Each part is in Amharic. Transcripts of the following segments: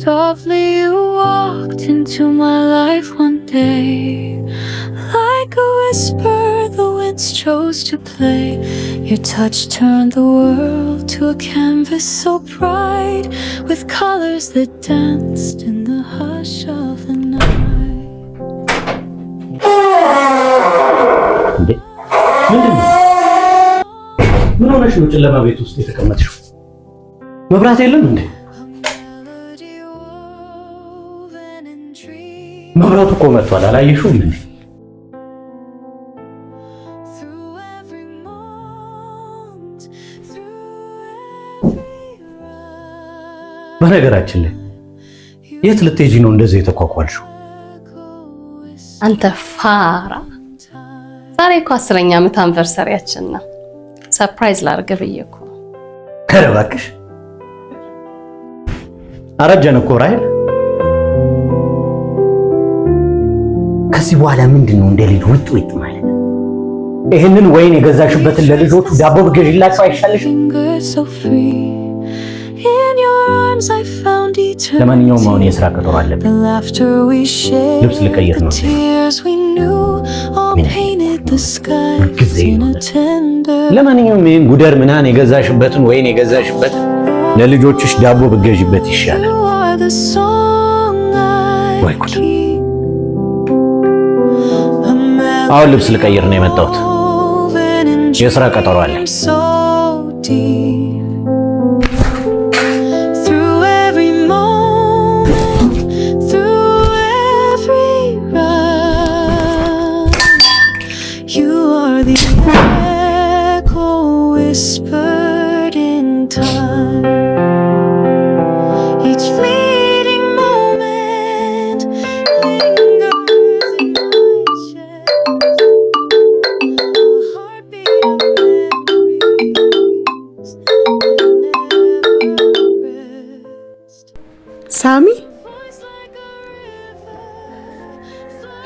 Softly you walked into my life one day. Like a whisper, the winds chose to play. Your touch turned the world to a canvas so bright, with colors that danced in the hush of the night. ምን ሆነሽ ነው ጨለማ ቤት ውስጥ የተቀመጥሽው? መብራት የለም እንዴ? መብራቱ እኮ መጥቷል፣ አላየሽውም እንዴ? በነገራችን ላይ የት ልትሄጂ ነው እንደዚህ የተኳኳልሽው? አንተ ፋራ፣ ዛሬ እኮ 10ኛ ዓመት አንቨርሰሪያችን ነው። ሰርፕራይዝ ላድርግ ብዬ እኮ። ኧረ እባክሽ አረጀን እኮ ራይል። ከዚህ በኋላ ምንድነው እንደ ልጅ ውጥ ውጥ ማለት? ይሄንን ወይን የገዛሽበትን ለልጆቹ ዳቦ ብገዥላቸው አይሻልሽም? ለማንኛውም አሁን የሥራ ቀጠሮ አለብኝ። ልብስ ልቀይር ነው። ለማንኛውም ይሄን ጉደር ምናን የገዛሽበትን ወይን የገዛሽበትን ለልጆችሽ ዳቦ ብገዥበት ይሻላል። ወይ ጉድ! አሁን ልብስ ልቀይር ነው የመጣሁት። የሥራ ቀጠሮ አለ። Whispered in time, each fleeting moment lingers in my chest, a heartbeat of memories that never rest. ሳሚ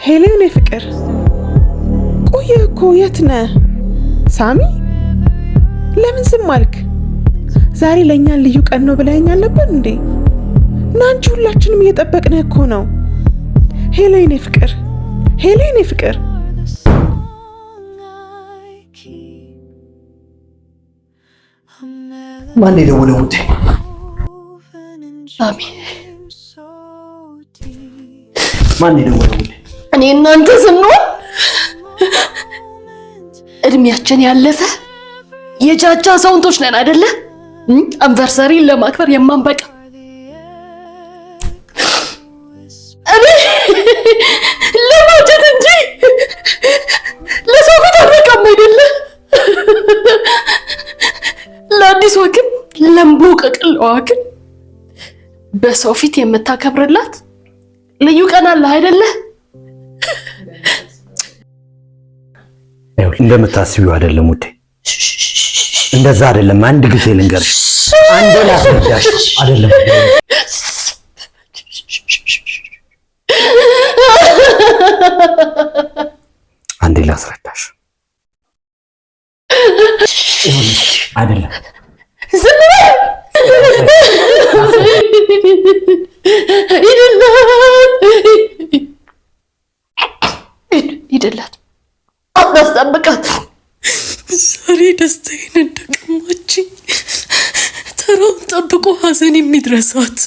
ሄለን ፍቅር ቆየ እኮ የት ነህ ሳሚ? ለምን ዝም አልክ? ዛሬ ለኛ ልዩ ቀን ነው ብለኸኝ አልነበር እንዴ? ናንቺ ሁላችንም እየጠበቅን እኮ ነው። ሄለን ፍቅር ሄለን ፍቅር ማን የደወለው? ውዴ ሳሚ ማን የደወለው? ውዴ እኔ እናንተ ስንሆን እድሜያችን ያለፈ የጃጃ ሰውንቶች ነን አይደለ? አንቨርሰሪን ለማክበር የማንበቃ እኔ ለማጀት እንጂ ለሰው ፊት አልበቃም አይደለ? ለአዲስ ወግን ለምቦ ቀቅለዋ ግን በሰው ፊት የምታከብርላት ልዩ ቀን አለ አይደለ? እንደምታስቢው አይደለም ውዴ፣ እንደዛ አይደለም። አንድ ጊዜ ልንገርሽ፣ አንዴ ላስረዳሽ። አይደለም አንዴ ላስረዳሽ። አይደለም ዝም በል ይደላት አስጠብቃት። ዛሬ ደስታዬን እንደቀማችኝ ተራውን ጠብቆ ሐዘን የሚድረሳት